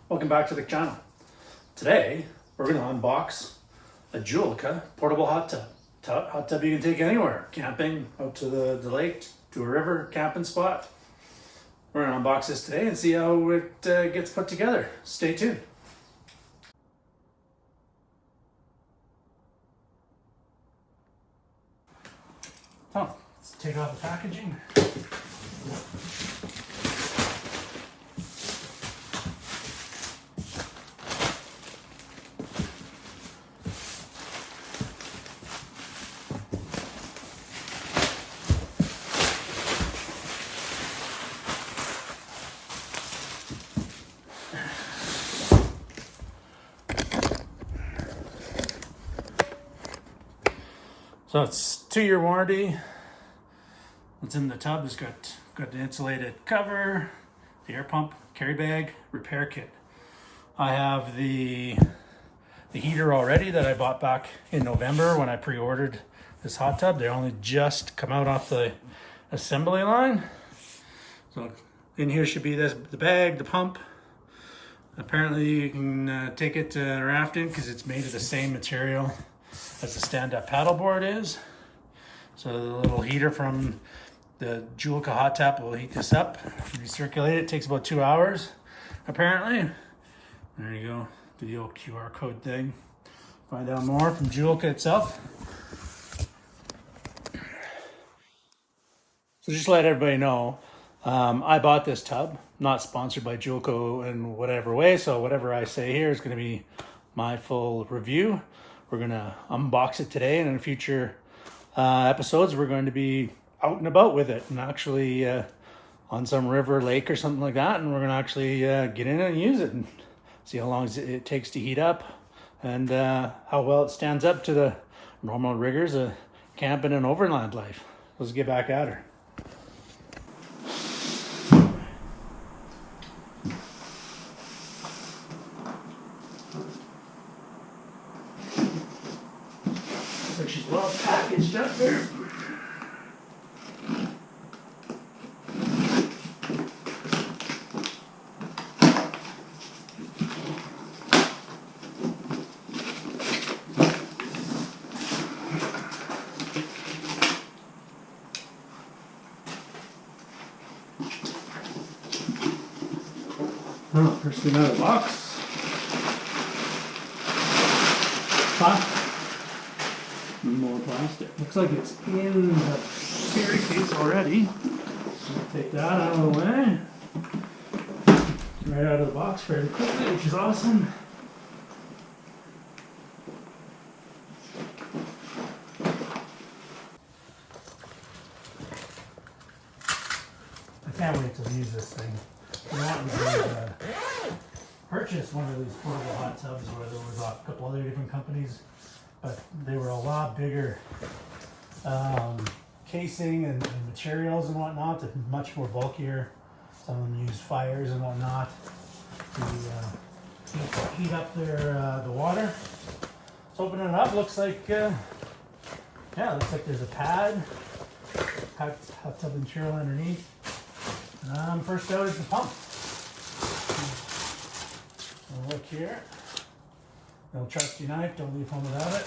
Welcome back to the channel. Today, we're going to unbox a Joolca portable hot tub. Hot tub you can take anywhere. Camping, out to the lake, to a river, camping spot. We're going to unbox this today and see how it gets put together. Stay tuned. So, let's take off the packaging. So it's 2-year warranty. What's in the tub has got the insulated cover, the air pump, carry bag, repair kit. I have the heater already that I bought back in November when I pre-ordered this hot tub. They only just come out off the assembly line. So in here should be the bag, the pump. Apparently you can take it rafting because it's made of the same material as the stand-up paddleboard is. So the little heater from the Joolca hot tap will heat this up, recirculate it. It takes about 2 hours, apparently. There you go, the old QR code thing. Find out more from Joolca itself. So just to let everybody know, I bought this tub, not sponsored by Joolca in whatever way, so whatever I say here is going to be my full review. We're going to unbox it today, and in future episodes we're going to be out and about with it and actually on some river, lake or something like that, and we're going to actually get in and use it and see how long it takes to heat up and how well it stands up to the normal rigors of camping and overland life. Let's get back at her. Like she's well packaged up there. Oh, first thing out of the box. More plastic. Looks like it's in the carry case already. I'll take that out of the way. Right out of the box fairly quickly, which is awesome. I can't wait to use this thing. I want to purchase one of these portable hot tubs where there was a couple other different companies, but they were a lot bigger casing and materials and whatnot, much more bulkier. Some of them use fires and whatnot to heat up the water. Let's open it up. Looks like looks like there's a pad, hot tub material underneath. First out is the pump. We'll look here. No trusty knife, don't leave home without it.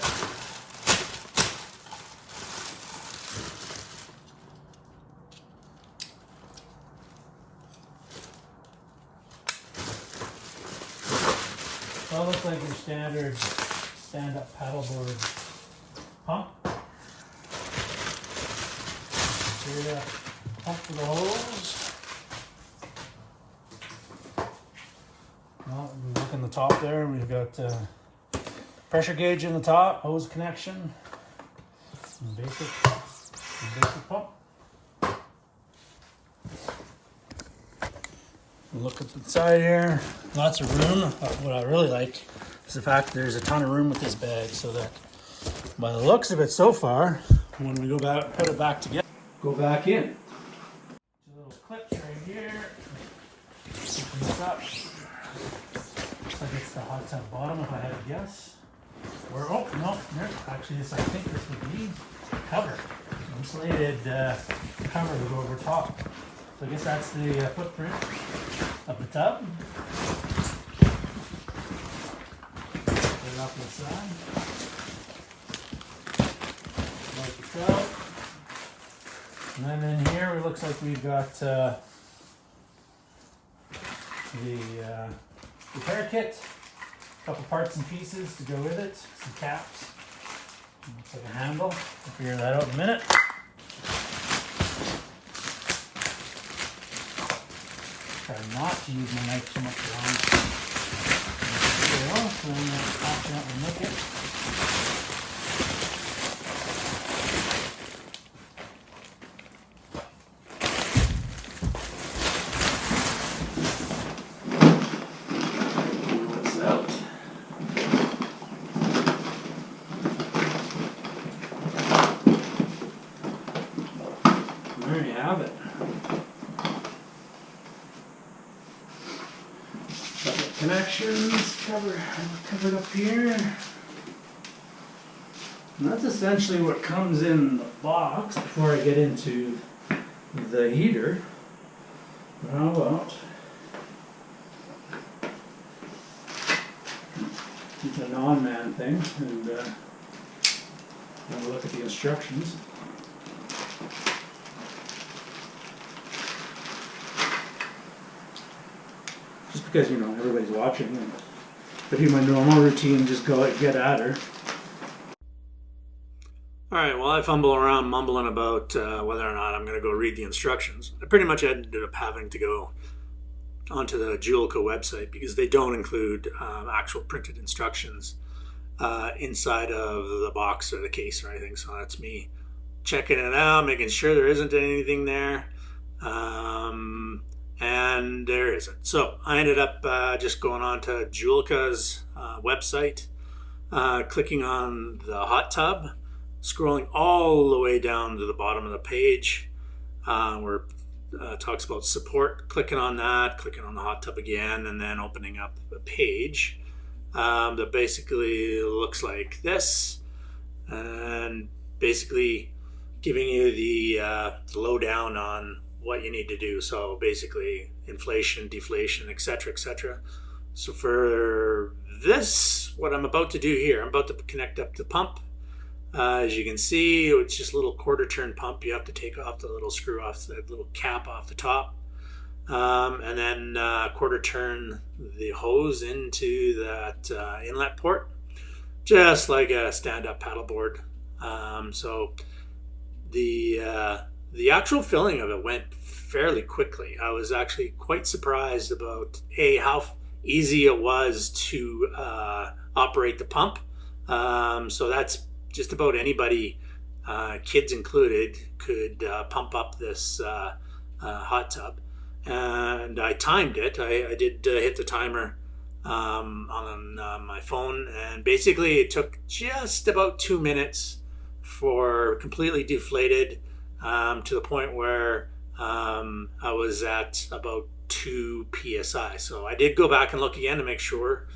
So it looks like your standard stand-up paddleboard pump. Here, pump for the hose. Well, we look in the top there, and we've got pressure gauge in the top, hose connection, and basic pump. Look up inside here, lots of room. What I really like is the fact that there's a ton of room with this bag, so that by the looks of it so far, when we go back, put it back together, go back in. Little clips right here. Open this up. Looks like it's the hot tub bottom, if I had to guess. Or oh no, actually this, I think this would be cover, insulated cover to go over top. So I guess that's the footprint of the tub. off the side. Like the trout. And then in here, it looks like we've got the repair kit, a couple parts and pieces to go with it, some caps, looks like a handle. We'll figure that out in a minute. Try not to use my knife too much around. There we go, so I'm going to accidentally nick it. There you have it. Got the connections covered up here. And that's essentially what comes in the box before I get into the heater. How about it's a non-man thing, and have a look at the instructions. Just because, you know, everybody's watching, and I do my normal routine, just go get at her. Alright, well, I fumble around mumbling about whether or not I'm going to go read the instructions. I pretty much ended up having to go onto the Joolca website because they don't include actual printed instructions inside of the box or the case or anything. So that's me checking it out, making sure there isn't anything there. And there isn't. So I ended up just going on to Joolca's website, clicking on the hot tub, scrolling all the way down to the bottom of the page where it talks about support, clicking on that, clicking on the hot tub again, and then opening up a page that basically looks like this, and basically giving you the lowdown on what you need to do. So basically inflation, deflation, etc., etc. So for this, what I'm about to do here, I'm about to connect up the pump. As you can see, it's just a little quarter turn pump. You have to take off the little screw off, the little cap off the top, and then quarter turn the hose into that inlet port, just like a stand-up paddleboard. So the actual filling of it went fairly quickly. I was actually quite surprised about how easy it was to operate the pump. So that's just about anybody, kids included, could pump up this hot tub. And I timed it. I did hit the timer on my phone, and basically it took just about 2 minutes for completely deflated to the point where I was at about 2 psi. So I did go back and look again to make sure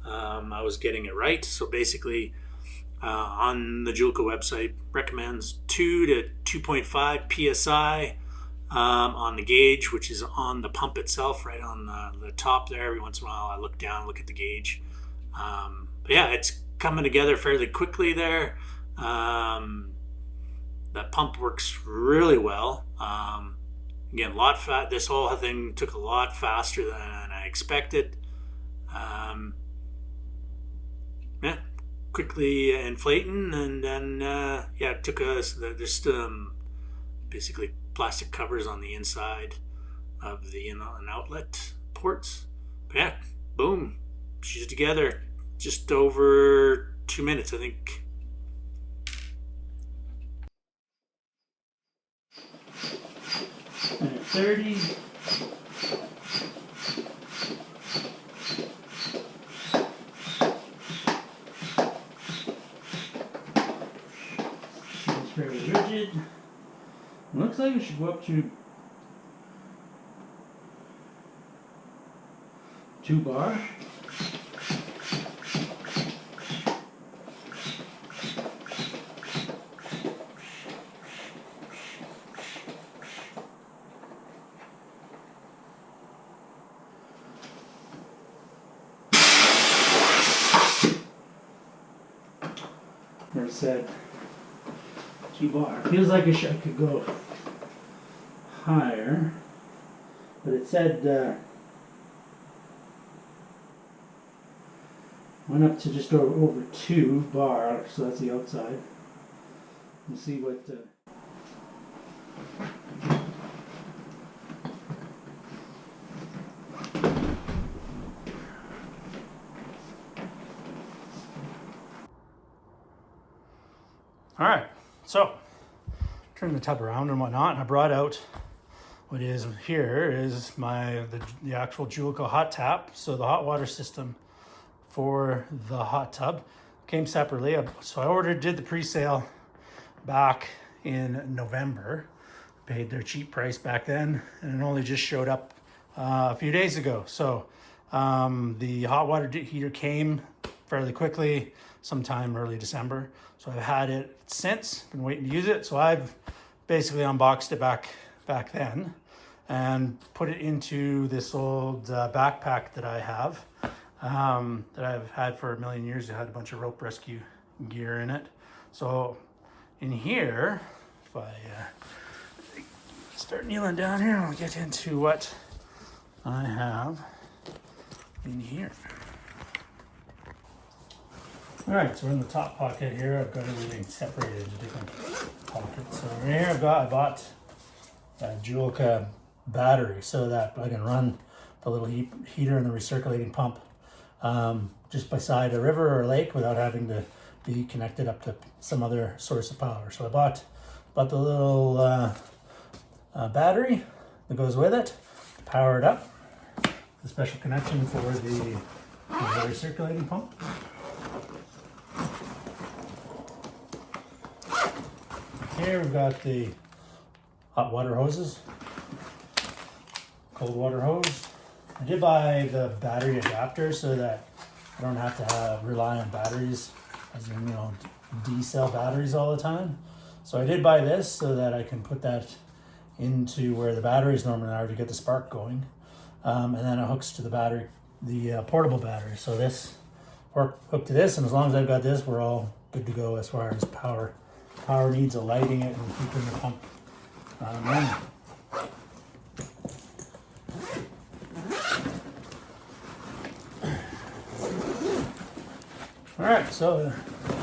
I was getting it right. So basically on the Joolca website recommends 2 to 2.5 psi on the gauge, which is on the pump itself, right on the top there. Every once in a while I look down, look at the gauge. But yeah, it's coming together fairly quickly there. That pump works really well. Again, this whole thing took a lot faster than I expected. Yeah, quickly inflating, and then yeah, it took us. There's basically plastic covers on the inside of the in and outlet ports. But yeah, boom, she's together. Just over 2 minutes, I think. Minute 30. It's very rigid. Looks like it should go up to 2 bar. it said G-bar. Feels like I could go higher, but it said went up to just over 2 bar, so that's the outside. We'll see what. All right, so turn the tub around and whatnot, and I brought out what is here is the actual Joolca hot tap. So the hot water system for the hot tub came separately. So I did the pre-sale back in November, paid their cheap price back then, and it only just showed up a few days ago. So the hot water heater came fairly quickly, sometime early December. So I've had it since, been waiting to use it. So I've basically unboxed it back then and put it into this old backpack that I have, that I've had for a million years. It had a bunch of rope rescue gear in it. So in here, if I start kneeling down here, I'll get into what I have in here. All right, so we're in the top pocket here. I've got everything separated into different pockets. So right here I bought a Joolca battery so that I can run the little heater and the recirculating pump just beside a river or a lake without having to be connected up to some other source of power. So I bought the little battery that goes with it to power it up. The special connection for the recirculating pump. Here we've got the hot water hoses, cold water hose. I did buy the battery adapter so that I don't have to rely on batteries, as in, D-cell batteries all the time. So I did buy this so that I can put that into where the batteries normally are to get the spark going. And then it hooks to the battery, the portable battery. So this hooked to this, and as long as I've got this, we're all good to go as far as power needs of lighting it and keeping the pump running. All right, so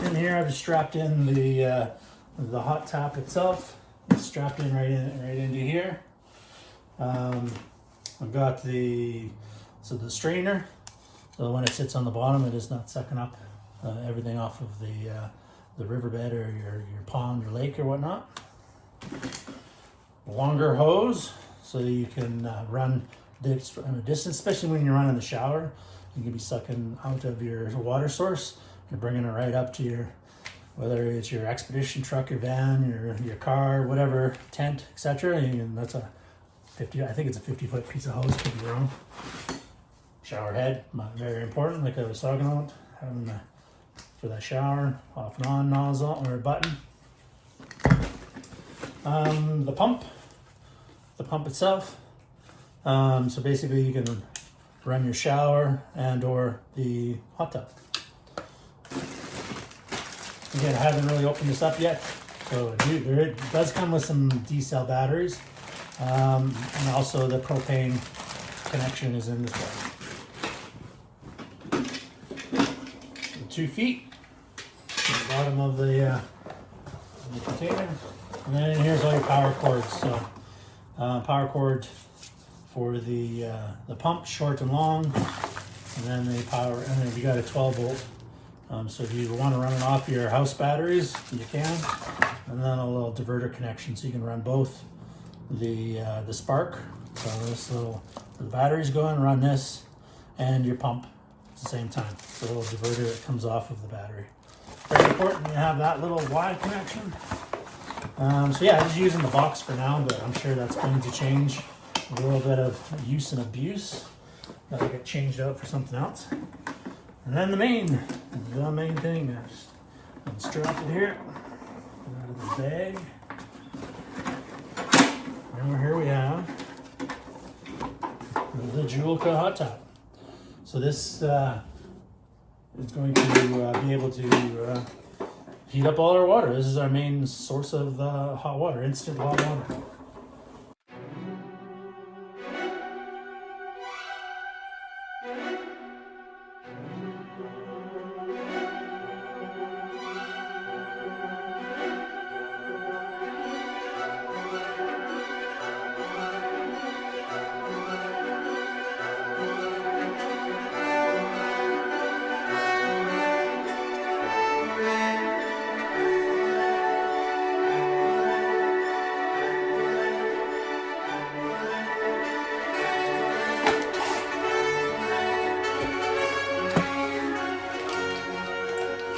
in here I've just strapped in the hot tap itself. It's strapped in right into here. I've got the strainer, so when it sits on the bottom, it is not sucking up everything off of the riverbed or your pond or lake or whatnot. Longer hose, so you can run dips from a distance, especially when you're running the shower. You can be sucking out of your water source and bringing it right up to whether it's your expedition truck, your van, your car, whatever, tent, etc. And that's I think it's a 50-foot piece of hose, could be wrong. Shower head, very important, like I was talking about, having for that shower, off and on nozzle or button. The pump itself. So basically you can run your shower and or the hot tub. Again, I haven't really opened this up yet. So it does come with some D-cell batteries. And also the propane connection is in this one. 2 feet at the bottom of the container. And then here's all your power cords. So power cord for the pump, short and long, and then the power. And then you got a 12 volt. So if you want to run it off your house batteries, you can. And then a little diverter connection, so you can run both the spark. So this little, where the battery's going, run this, and your pump at the same time. So a little diverter that comes off of the battery. Very important you have that little Y connection. So yeah, I'm just using the box for now, but I'm sure that's going to change. A little bit of use and abuse. That'll get changed out for something else. And then the main thing is, unstrap it here, get out of the bag. And here we have the Joolca hot tap. So this is going to be able to heat up all our water. This is our main source of hot water, instant hot water.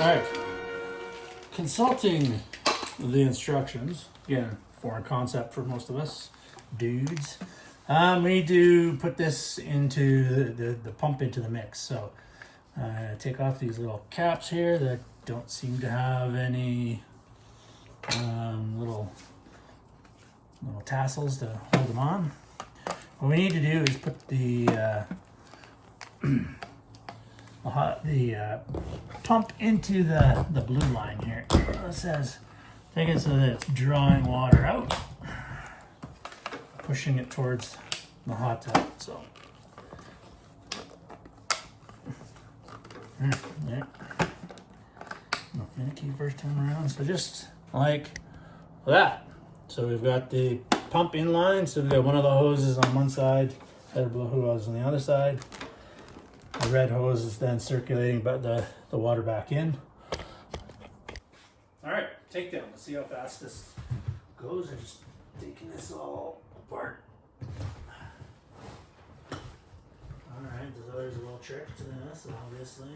All right, consulting the instructions, again, foreign concept for most of us dudes. We need to put this into the pump into the mix. So take off these little caps here that don't seem to have any little tassels to hold them on. What we need to do is put the pump into the blue line here. It says take it so that it's drawing water out, pushing it towards the hot tub. So yeah, I'm finicky first time around. So just like that. So we've got the pump in line. So we've got one of the hoses on one side, the other blue hose on the other side. The red hose is then circulating but the water back in. All right, takedown. Let's see how fast this goes. I'm just taking this all apart. All right, there's a little trick to this, obviously.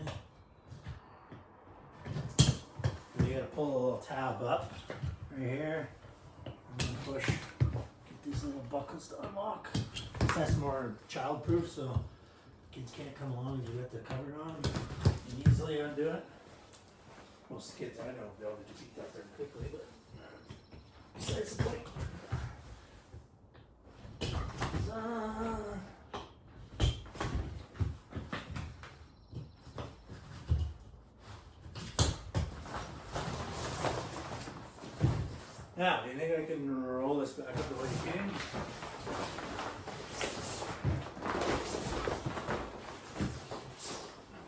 You gotta pull a little tab up right here, and then push, get these little buckles to unlock. That's more child-proof, so kids can't come along and you got the cover on. You can easily undo it. Most kids I know will be able to beat that very quickly, but besides the point. Now, do you think I can roll this back up the way you came?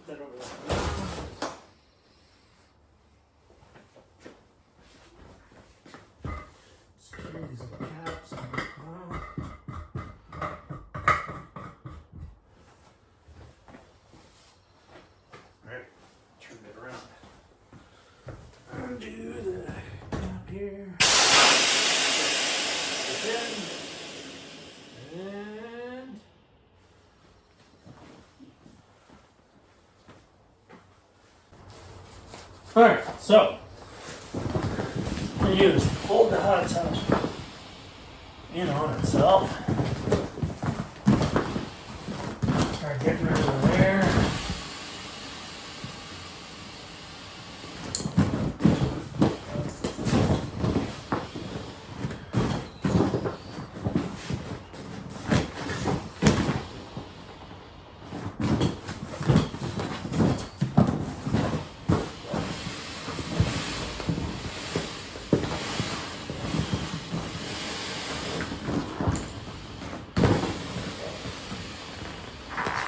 That over there. Screw these little caps on the bottom. Alright, turn it around. Undo the cap here. And alright, so what you do is fold the hot tub in on itself. Start getting rid of the air.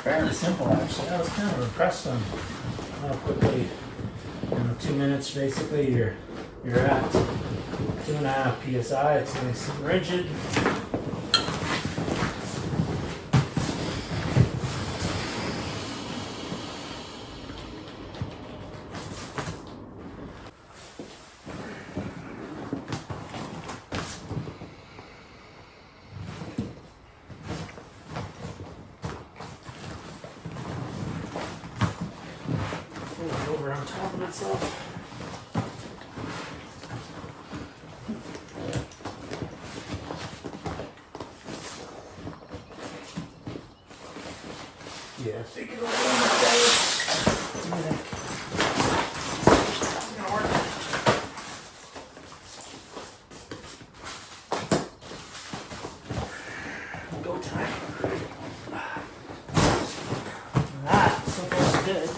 Fairly simple, actually. I was kind of impressed on how quickly, 2 minutes basically, you're at 2.5 psi. It's nice and rigid. Over on top of itself. Yeah, I think it'll it's gonna work. Go time. That so far so good.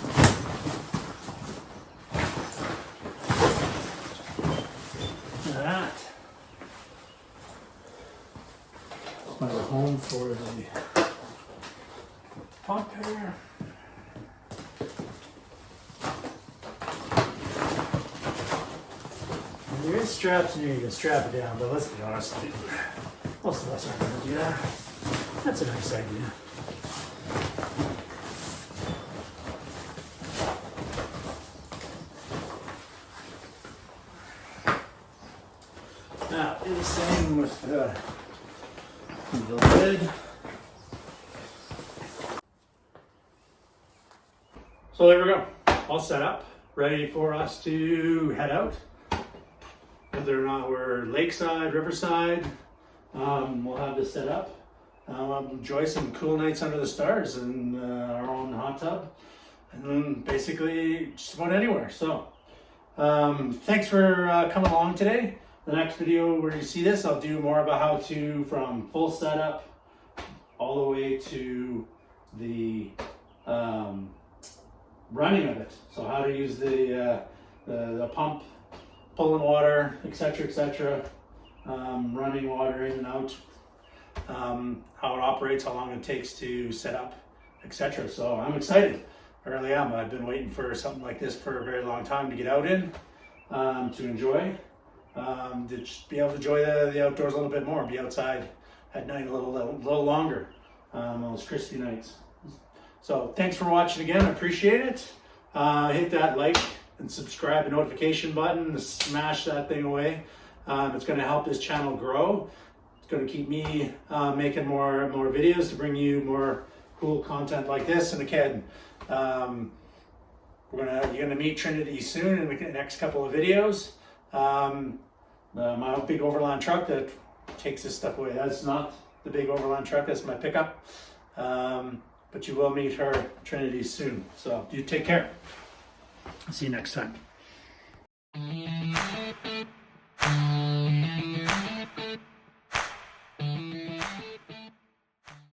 home for the pump here. And there is straps in here, you can strap it down, but let's be honest, dude, most of us aren't going to do that. That's a nice idea. Now, do the same with the lid. So there we go, all set up, ready for us to head out. Whether or not we're lakeside, riverside, we'll have this set up. Enjoy some cool nights under the stars in our own hot tub, and then basically just about anywhere. So thanks for coming along today. The next video where you see this, I'll do more of a how-to from full setup all the way to the running of it. So how to use the pump, pulling water, etc., running water in and out, how it operates, how long it takes to set up, etc. So I'm excited. I really am. I've been waiting for something like this for a very long time to get out in, to enjoy, to just be able to enjoy the outdoors a little bit more, be outside at night a little longer, on those crispy nights. So thanks for watching again. I appreciate it. Hit that like and subscribe and notification button, smash that thing away. It's going to help this channel grow. It's going to keep me making more videos to bring you more cool content like this. And again, you're gonna meet Trinity soon in the next couple of videos. My big overland truck that takes this stuff away. That's not the big overland truck. That's my pickup. But you will meet her, Trinity, soon. So you take care. See you next time.